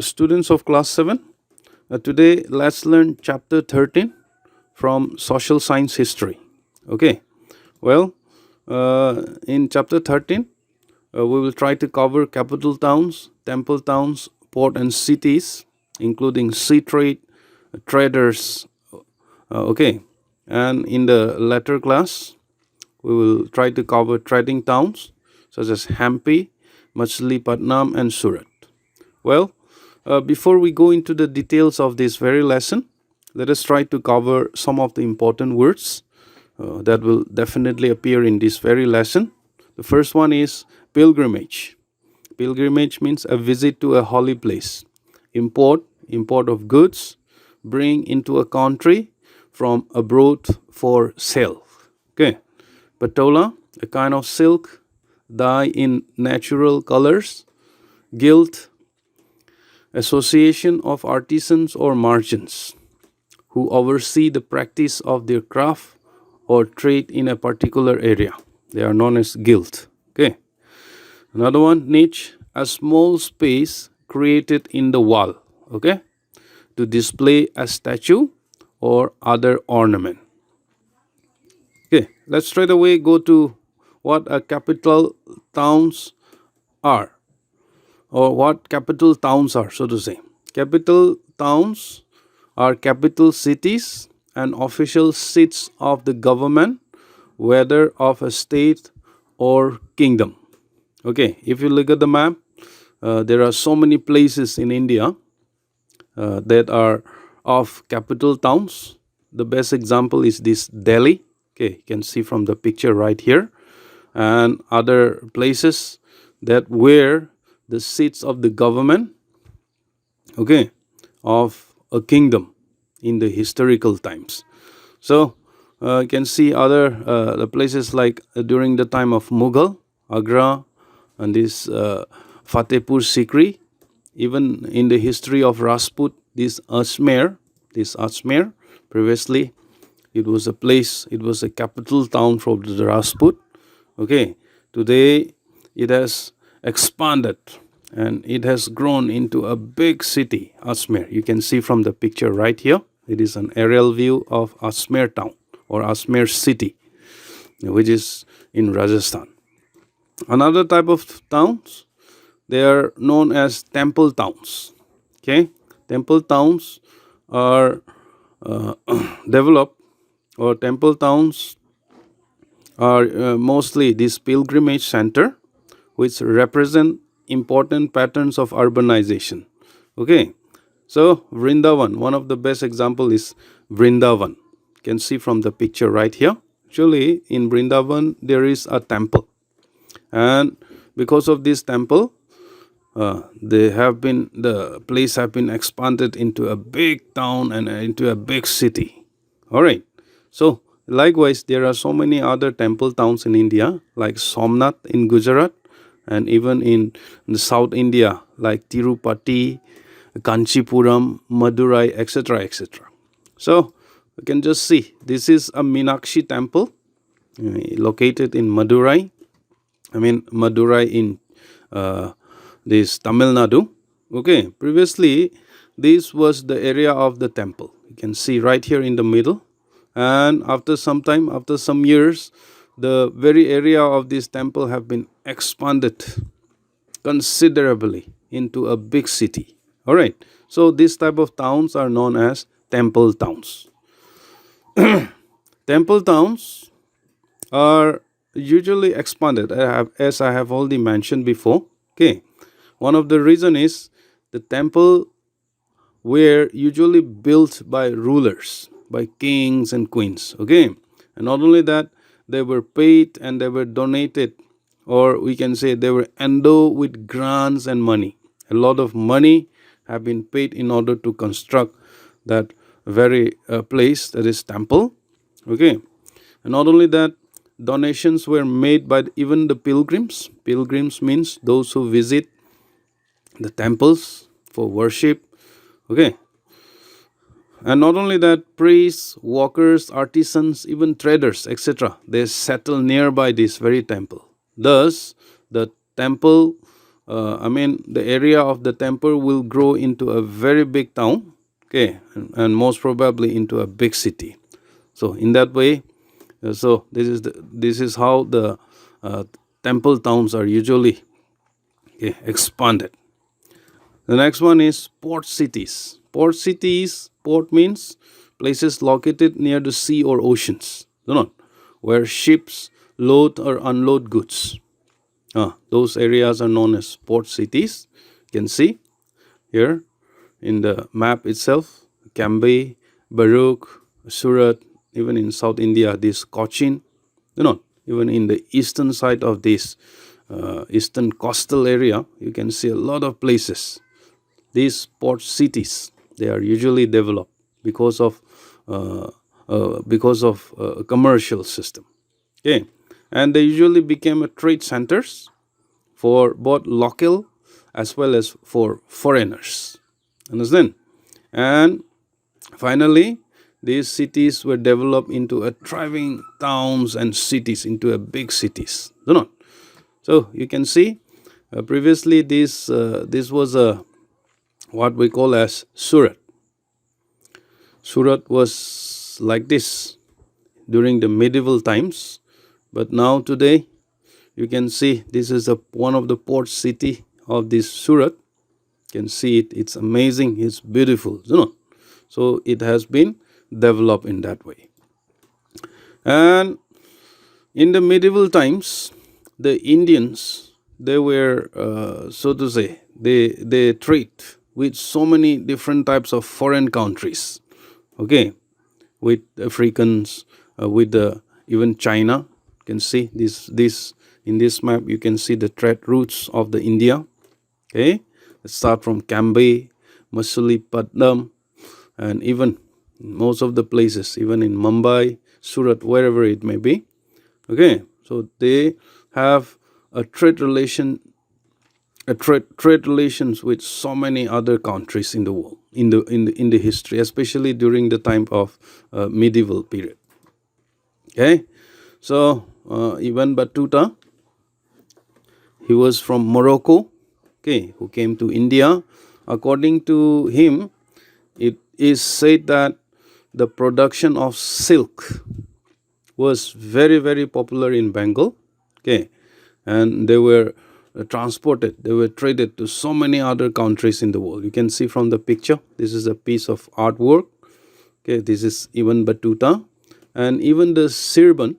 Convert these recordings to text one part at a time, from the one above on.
Students of class 7, today let's learn chapter 13 from social science history. Okay, well, in chapter 13, we will try to cover capital towns, temple towns, port and cities, including sea trade, traders. Okay, and in the latter class, we will try to cover trading towns such as Hampi, Machilipatnam, and Surat. Well, before we go into the details of this very lesson, let us try to cover some of the important words that will definitely appear in this very lesson. The first one is pilgrimage. Pilgrimage means a visit to a holy place. Import of goods, bring into a country from abroad for sale. Okay. Patola, a kind of silk, dye in natural colors. Guild, association of artisans or merchants who oversee the practice of their craft or trade in a particular area. They are known as guild. Okay. Another one, niche, a small space created in the wall. Okay. To display a statue or other ornament. Okay. Let's straight away go to what a capital towns are, or what capital towns are, so to say. Capital towns are capital cities and official seats of the government, whether of a state or kingdom. Okay, if you look at the map, there are so many places in India that are of capital towns. The best example is this Delhi. Okay, you can see from the picture right here, and other places that were the seats of the government, okay, of a kingdom in the historical times. So you can see other the places like during the time of Mughal, Agra, and this Fatehpur Sikri. Even in the history of Rajput, this Ajmer, previously it was a place, it was a capital town for the Rajput. Okay, today it has expanded and it has grown into a big city, Ajmer. You can see from the picture right here. It is an aerial view of Ajmer town or Ajmer city, which is in Rajasthan. Another type of towns, they are known as temple towns. Okay, temple towns are developed, or temple towns are mostly this pilgrimage center, which represent important patterns of urbanization. Okay, so Vrindavan, one of the best example is Vrindavan. You can see from the picture right here. Actually, in Vrindavan there is a temple, and because of this temple, the place have been expanded into a big town and into a big city. All right. So likewise, there are so many other temple towns in India, like Somnath in Gujarat, and even in the South India, like Tirupati, Kanchipuram, Madurai, etc., etc. So you can just see this is a Meenakshi temple located in Madurai. Madurai in this Tamil Nadu. Okay, previously this was the area of the temple. You can see right here in the middle, and after some time, after some years, the very area of this temple have been expanded considerably into a big city. All right, so this type of towns are known as temple towns. Temple towns are usually expanded, as I have already mentioned before. Okay, one of the reason is the temple were usually built by rulers, by kings and queens. Okay, and not only that, they were paid and they were donated, or we can say they were endowed with grants and money. A lot of money have been paid in order to construct that very place, that is temple. Okay, and not only that, donations were made by even the pilgrims. Pilgrims means those who visit the temples for worship. Okay, and not only that, priests, workers, artisans, even traders, etc., they settle nearby this very temple. Thus the temple the area of the temple will grow into a very big town, okay, and most probably into a big city. So in that way, so this is how the temple towns are usually, okay, expanded. The next one is port cities. Port cities, port means places located near the sea or oceans, where ships load or unload goods. Those areas are known as port cities. You can see here in the map itself, Cambay, Baruk, Surat, even in South India, this Cochin, even in the eastern side of this eastern coastal area, you can see a lot of places. These port cities, they are usually developed because of commercial system. Okay, and they usually became trade centers for both local as well as for foreigners. Understand? And finally, these cities were developed into a thriving towns and cities, into a big cities. So you can see previously this was a what we call as Surat. Surat was like this during the medieval times, but now today you can see this is one of the port city of this Surat. You can see it, it's amazing, it's beautiful, so it has been developed in that way. And in the medieval times, the Indians, they were so to say, they trade with so many different types of foreign countries, okay, with Africans, with even China. You can see this in this map. You can see the trade routes of the India. Okay, let's start from Cambay, Masulipatam, and even most of the places, even in Mumbai, Surat, wherever it may be. Okay, so they have a trade relations with so many other countries in the world, in the history, especially during the time of medieval period. Okay, so Ibn Batuta, he was from Morocco, okay, who came to India. According to him, it is said that the production of silk was very, very popular in Bengal, okay, and they were transported, they were traded to so many other countries in the world. You can see from the picture, this is a piece of artwork, okay, this is Ibn Batuta. And even the Sirban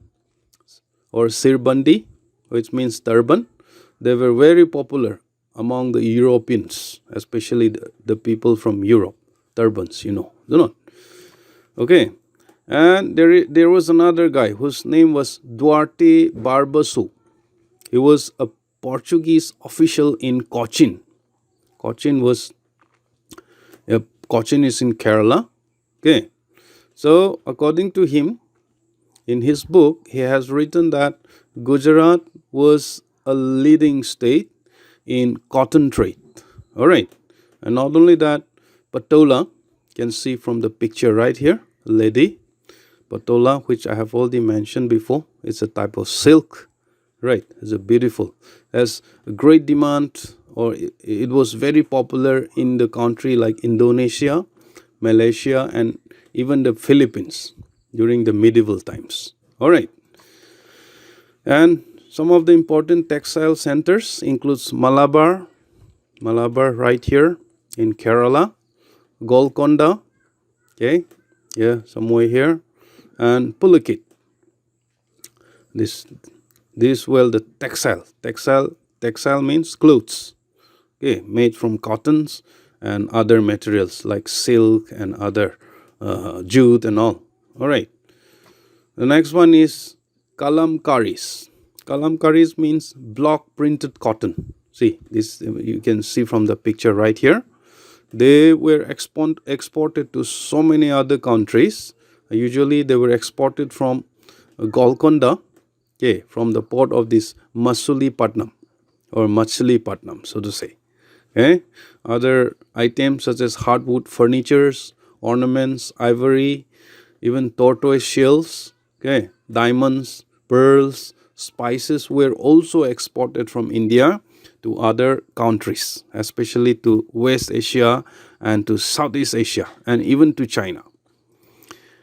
or Sirbandi, which means turban, they were very popular among the Europeans, especially the people from Europe. Turbans, okay. And there was another guy whose name was Duarte Barbaço. He was a Portuguese official in Cochin. Cochin is in Kerala. Okay, so according to him, in his book, he has written that Gujarat was a leading state in cotton trade. All right, and not only that, Patola, you can see from the picture right here, lady Patola, which I have already mentioned before, it's a type of silk. Right, it's a beautiful, has a great demand, or it was very popular in the country like Indonesia, Malaysia, and even the Philippines during the medieval times. All right, and some of the important textile centers includes Malabar right here in Kerala, Golconda, okay, yeah, somewhere here, and Pulakit. This well, the textile means clothes, okay, made from cottons and other materials like silk and other jute and all. All right, the next one is Kalamkaris. Kalamkaris means block printed cotton. See this, you can see from the picture right here. They were exported to so many other countries. Usually they were exported from Golconda, okay, from the port of this Masulipatam or Machilipatnam, so to say. Okay, other items such as hardwood furnitures, ornaments, ivory, even tortoise shells, okay, diamonds, pearls, spices were also exported from India to other countries, especially to West Asia and to Southeast Asia and even to China.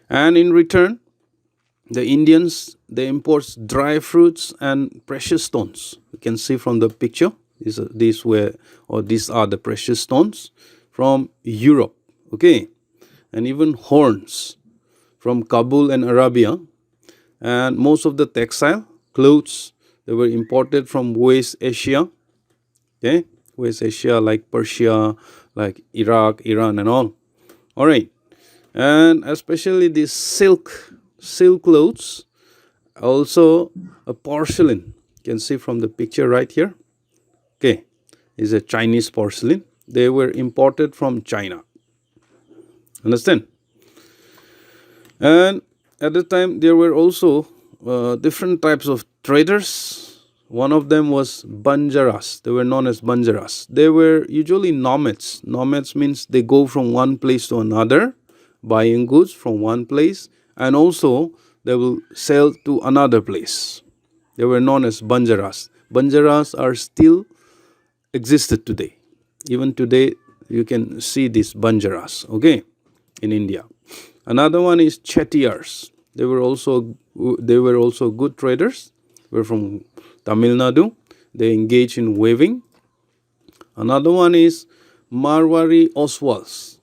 And in return, the Indians, they import dry fruits and precious stones. You can see from the picture, these are the precious stones from Europe, okay, and even horns from Kabul and Arabia. And most of the textile clothes, they were imported from West Asia, okay, West Asia like Persia, like Iraq, Iran, and all. All right, and especially these silk clothes, also a porcelain. You can see from the picture right here. Okay, is a Chinese porcelain. They were imported from China. Understand? And at the time, there were also different types of traders. One of them was Banjaras. They were known as Banjaras. They were usually nomads. Nomads means they go from one place to another, buying goods from one place, and also they will sell to another place. They were known as Banjaras. Banjaras are still existed today. Even today, you can see these Banjaras, okay, in India. Another one is Chettiars. They were also good traders. They were from Tamil Nadu. They engage in weaving. Another one is Marwari Oswals.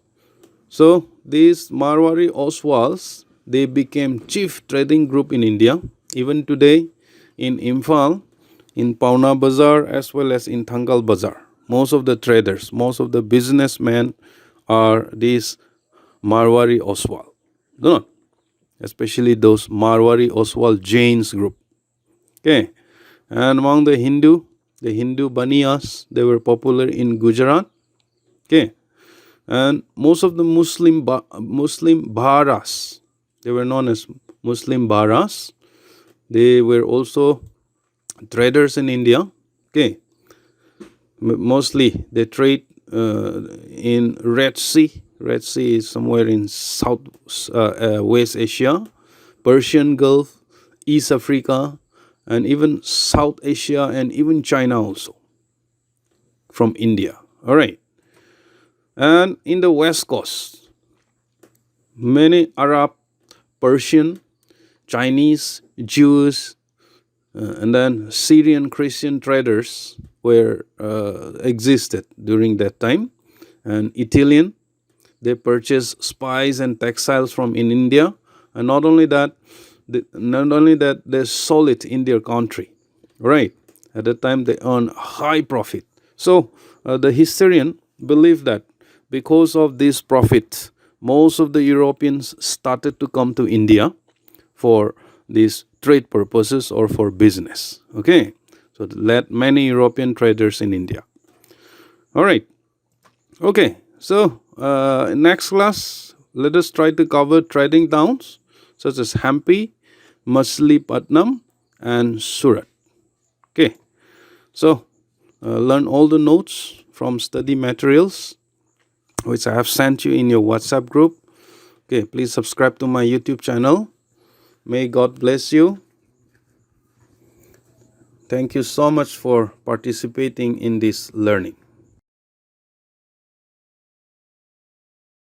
So these Marwari Oswals, they became chief trading group in India. Even today, in Imphal, in Pauna Bazaar, as well as in Thangal Bazaar, most of the traders, most of the businessmen are these Marwari Oswal. No, especially those Marwari Oswal Jains group. Okay, and among the Hindu Baniyas, they were popular in Gujarat. Okay, and most of the Muslim Bharas, they were known as Muslim Bharas. They were also traders in India. Okay, mostly they trade in Red Sea. Red Sea is somewhere in West Asia, Persian Gulf, East Africa, and even South Asia, and even China also from India. All right. And in the West Coast, many Arab, Persian, Chinese, Jews, and then Syrian Christian traders were existed during that time. And Italian, they purchased spices and textiles from in India, and not only that, they sold it in their country. Right? At that time, they earned high profit. So the historian believed that because of this profit, most of the Europeans started to come to India for these trade purposes or for business. Okay, so it led many European traders in India. All right. Okay, so next class, let us try to cover trading towns such as Hampi, Machilipatnam, and Surat. Okay, so learn all the notes from study materials which I have sent you in your WhatsApp group. Okay, please subscribe to my YouTube channel. May God bless you. Thank you so much for participating in this learning.